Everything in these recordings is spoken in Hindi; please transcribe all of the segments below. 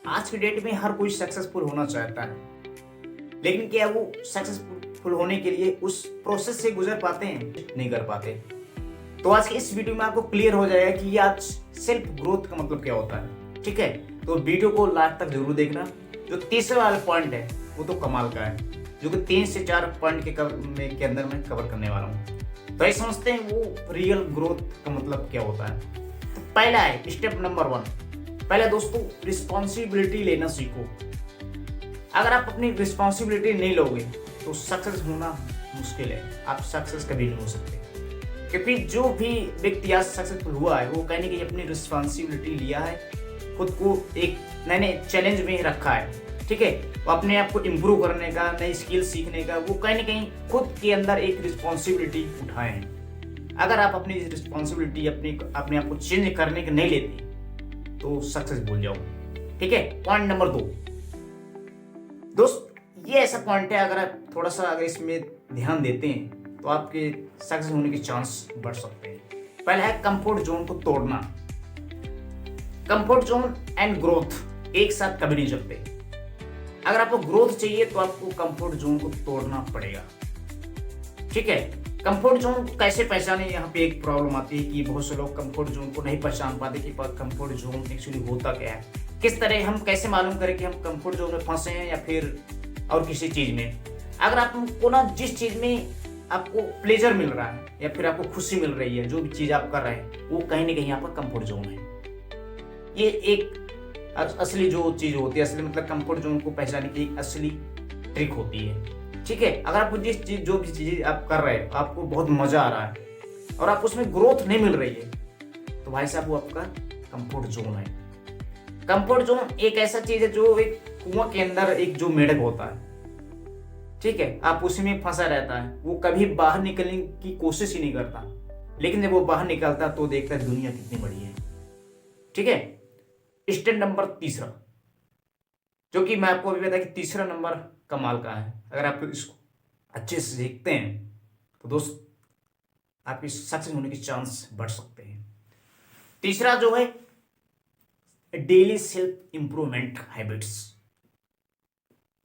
आज की डेट में हर कोई सक्सेसफुल होना चाहता है, लेकिन क्या वो सक्सेसफुल होने के लिए उस प्रोसेस से गुजर पाते हैं? नहीं कर पाते। तो आज की इस वीडियो में आपको क्लियर हो जाएगा कि आज सेल्फ ग्रोथ का मतलब क्या होता है। ठीक है, तो वीडियो को लास्ट तक जरूर देखना। जो तीसरा वाला पॉइंट है वो तो कमाल का है, जो कि 3 से 4 पॉइंट के अंदर मैं कवर करने वाला हूँ। तो ये समझते हैं वो रियल ग्रोथ का मतलब क्या होता है। तो पहला है स्टेप नंबर 1। पहले दोस्तों, रिस्पॉन्सिबिलिटी लेना सीखो। अगर आप अपनी रिस्पॉन्सिबिलिटी नहीं लोगे तो सक्सेस होना मुश्किल है। आप सक्सेस कभी नहीं हो सकते, क्योंकि जो भी व्यक्ति आज सक्सेसफुल हुआ है वो कहीं ना कहीं अपनी रिस्पॉन्सिबिलिटी लिया है, खुद को एक नए नए चैलेंज में रखा है। ठीक है, वो अपने आप को इम्प्रूव करने का, नई स्किल सीखने का, वो कहीं ना कहीं खुद के अंदर एक रिस्पॉन्सिबिलिटी उठाए हैं। अगर आप अपनी रिस्पॉन्सिबिलिटी अपने आप को चेंज करने के नहीं लेते तो सक्सेस भूल जाओ। ठीक है, पॉइंट नंबर 2 दोस्त, ये ऐसा पॉइंट है, अगर आप थोड़ा सा अगर इसमें ध्यान देते हैं तो आपके सक्सेस होने के चांस बढ़ सकते हैं। पहला है कंफर्ट जोन को तोड़ना। कंफर्ट जोन एंड ग्रोथ एक साथ कभी नहीं चलते। अगर आपको ग्रोथ चाहिए तो आपको कंफर्ट जोन को तोड़ना पड़ेगा। ठीक है, कंफर्ट जोन को कैसे पहचाने, यहाँ पे एक प्रॉब्लम आती है कि बहुत से लोग कंफर्ट जोन को नहीं पहचान पाते कि कंफर्ट जोन एक्चुअली होता क्या है। किस तरह हम कैसे मालूम करें कि हम कंफर्ट जोन में फंसे हैं या फिर और किसी चीज में। अगर आपको ना जिस चीज में आपको प्लेजर मिल रहा है या फिर आपको खुशी मिल रही है, जो भी चीज आप कर रहे हैं वो कहीं ना कहीं आपका कंफर्ट जोन है। ये एक असली जो चीज होती है, असली मतलब कंफर्ट जोन को पहचानने की एक असली ट्रिक होती है। ठीक है, अगर आपको जिस चीज जो भी चीज आप कर रहे हैं आपको बहुत मजा आ रहा है और आप उसमें ग्रोथ नहीं मिल रही है, तो भाई साहब वो आपका कंफर्ट जोन है। कंफर्ट जोन एक ऐसा चीज है जो एक कुआं के अंदर एक जो मेढक होता है। ठीक है, आप उसी में फंसा रहता है, वो कभी बाहर निकलने की कोशिश ही नहीं करता, लेकिन जब वो बाहर निकलता तो देखता है दुनिया कितनी बड़ी है। ठीक है, स्टेप नंबर तीसरा, जो कि मैं आपको अभी बताया कि तीसरा नंबर कमाल का है। अगर आप इसको अच्छे से सीखते हैं तो दोस्त आपकी सक्सेस होने के चांस बढ़ सकते हैं। तीसरा जो है डेली सेल्फ इंप्रूवमेंट हैबिट्स।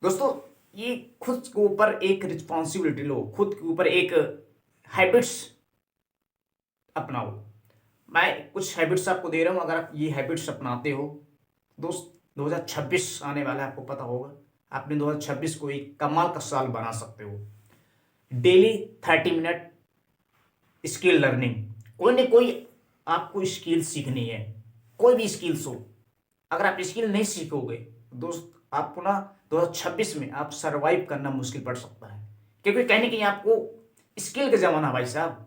दोस्तों, ये खुद के ऊपर एक रिस्पॉन्सिबिलिटी लो, खुद के ऊपर एक हैबिट्स अपनाओ। मैं कुछ हैबिट्स आपको दे रहा हूं, अगर आप ये हैबिट्स अपनाते हो दोस्त, 2026 आने वाला है, आपको पता होगा। आपने 2026 को एक कमाल का साल बना सकते हो। Daily 30 minute skill learning. कोई ना कोई आपको स्किल सीखनी है, कोई भी स्किल्स हो। अगर आप स्किल नहीं सीखोगे दोस्त, आपको ना 2026 में आप सरवाइव करना मुश्किल पड़ सकता है, क्योंकि कहीं ना कहीं आपको स्किल का जमाना भाई साहब।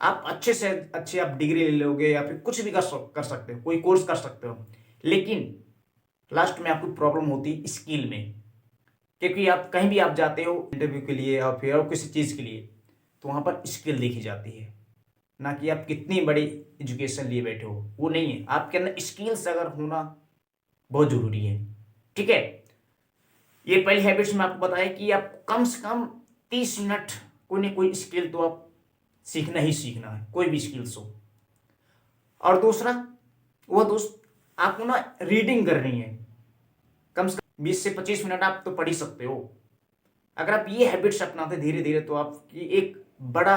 आप अच्छे से अच्छे आप डिग्री ले लोगे या फिर कुछ भी कर सकते हो, कोई कोर्स कर सकते हो, लेकिन लास्ट में आपको प्रॉब्लम होती है स्किल में। क्योंकि आप कहीं भी आप जाते हो इंटरव्यू के लिए और फिर और किसी चीज़ के लिए, तो वहाँ पर स्किल देखी जाती है, ना कि आप कितनी बड़ी एजुकेशन लिए बैठे हो। वो नहीं है, आपके अंदर स्किल्स अगर होना बहुत जरूरी है। ठीक है, ये पहली हैबिट्स में आपको बताया कि आप कम से कम 30 मिनट कोई ना कोई स्किल तो आप सीखना ही सीखना है, कोई भी स्किल्स हो। और दूसरा वो दोस्त, आपको ना रीडिंग करनी है। कम से कम 20 से 25 मिनट आप तो पढ़ ही सकते हो। अगर आप ये हैबिट्स अपनाते धीरे धीरे तो आपकी एक बड़ा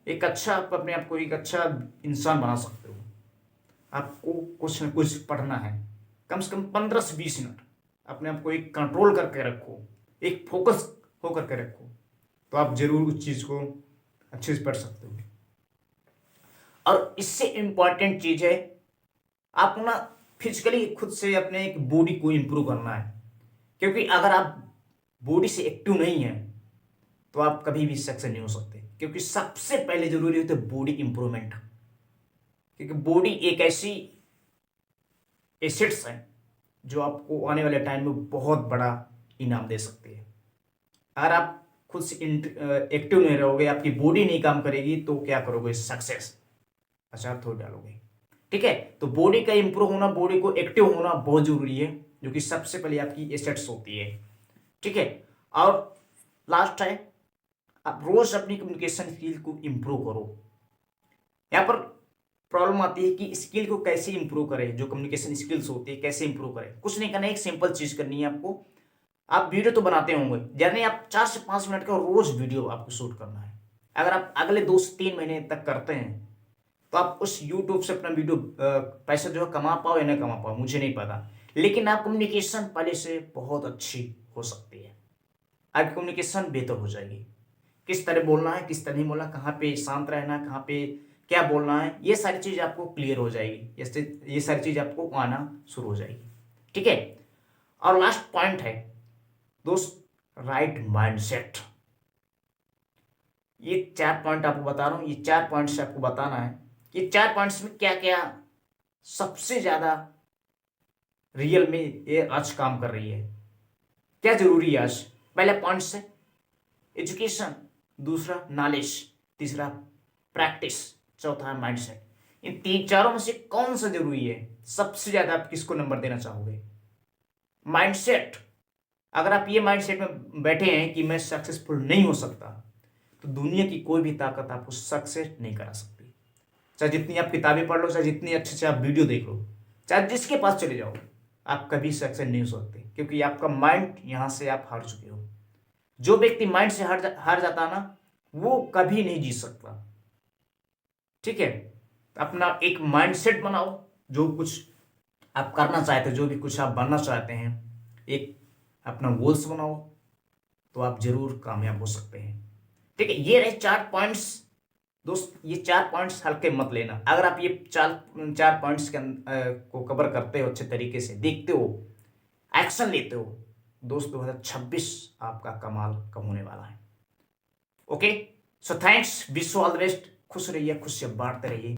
एक अच्छा, आप अपने आप को एक अच्छा इंसान बना सकते हो। आपको कुछ न कुछ पढ़ना है, कम से कम 15 से 20 मिनट अपने आप को एक कंट्रोल करके रखो, एक फोकस होकर के रखो, तो आप जरूर उस चीज़ को अच्छे से पढ़ सकते हो। और इससे इंपॉर्टेंट चीज है, आपको ना फिजिकली खुद से अपने एक बॉडी को इंप्रूव करना है। क्योंकि अगर आप बॉडी से एक्टिव नहीं है तो आप कभी भी सक्सेस नहीं हो सकते, क्योंकि सबसे पहले जरूरी होता है बॉडी इंप्रूवमेंट। क्योंकि बॉडी एक ऐसी एसेट्स है जो आपको आने वाले टाइम में बहुत बड़ा इनाम दे सकती है। अगर आप खुद से एक्टिव नहीं रहोगे, आपकी बॉडी नहीं काम करेगी, तो क्या करोगे? सक्सेस अचार थोड़ी डालोगे। ठीक है, तो बॉडी का इंप्रूव होना, बॉडी को एक्टिव होना बहुत जरूरी है, जो कि सबसे पहले आपकी एसेट्स होती है। ठीक है, और लास्ट है, आप रोज अपनी कम्युनिकेशन स्किल को इंप्रूव करो। यहाँ पर प्रॉब्लम आती है कि स्किल को कैसे इंप्रूव करें, जो कम्युनिकेशन स्किल्स होती है कैसे इंप्रूव करें। कुछ नहीं करना है, एक सिंपल चीज करनी है आपको। आप वीडियो तो बनाते होंगे, यानी आप 4 से 5 मिनट का रोज वीडियो आपको शूट करना है। अगर आप अगले 2 से 3 महीने तक करते हैं तो आप उस यूट्यूब से अपना वीडियो पैसा जो है कमा पाओ या नहीं कमा पाओ मुझे नहीं पता, लेकिन आप कम्युनिकेशन पहले से बहुत अच्छी हो सकती है। आपकी कम्युनिकेशन बेहतर हो जाएगी। किस तरह बोलना है, किस तरह नहीं बोलना, कहाँ पे शांत रहना है, कहाँ पे क्या बोलना है, ये सारी चीज आपको क्लियर हो जाएगी। ये सारी चीज आपको आना शुरू हो जाएगी। ठीक है। और लास्ट पॉइंट है दोस्त, राइट माइंडसेट। ये 4 पॉइंट आपको बता रहा हूं, ये 4 पॉइंट से आपको बताना है कि 4 पॉइंट्स में क्या क्या सबसे ज्यादा रियल में ये आज काम कर रही है, क्या जरूरी है आज। पहला पॉइंट है एजुकेशन, दूसरा नॉलेज, तीसरा प्रैक्टिस, चौथा है माइंडसेट। इन तीन चारों में से कौन सा जरूरी है, सबसे ज्यादा आप किसको नंबर देना चाहोगे? माइंडसेट। अगर आप ये माइंडसेट में बैठे हैं कि मैं सक्सेसफुल नहीं हो सकता, तो दुनिया की कोई भी ताकत आपको सक्सेस नहीं करा सकती। चाहे जितनी आप किताबें पढ़ लो, चाहे जितनी अच्छे से आप वीडियो देख लो, चाहे जिसके पास चले जाओ, आप कभी सक्सेस नहीं हो सकते, क्योंकि आपका माइंड यहां से आप हार चुके हो। जो व्यक्ति माइंड से हार जाता ना, वो कभी नहीं जीत सकता। ठीक है। अपना एक माइंडसेट बनाओ, जो कुछ आप करना चाहते हो, जो भी कुछ आप बनना चाहते हैं, एक अपना गोल्स बनाओ, तो आप जरूर कामयाब हो सकते हैं। ठीक है। ये रहे 4 पॉइंट्स दोस्त। ये 4 पॉइंट्स हल्के मत लेना। अगर आप ये चार पॉइंट्स को कवर करते हो, अच्छे तरीके से देखते हो, एक्शन लेते हो, दोस्त 2026 आपका कमाल कम होने वाला है। Okay, so thanks, wish you all the best. खुश रहिए, खुशियां बांटते रहिए।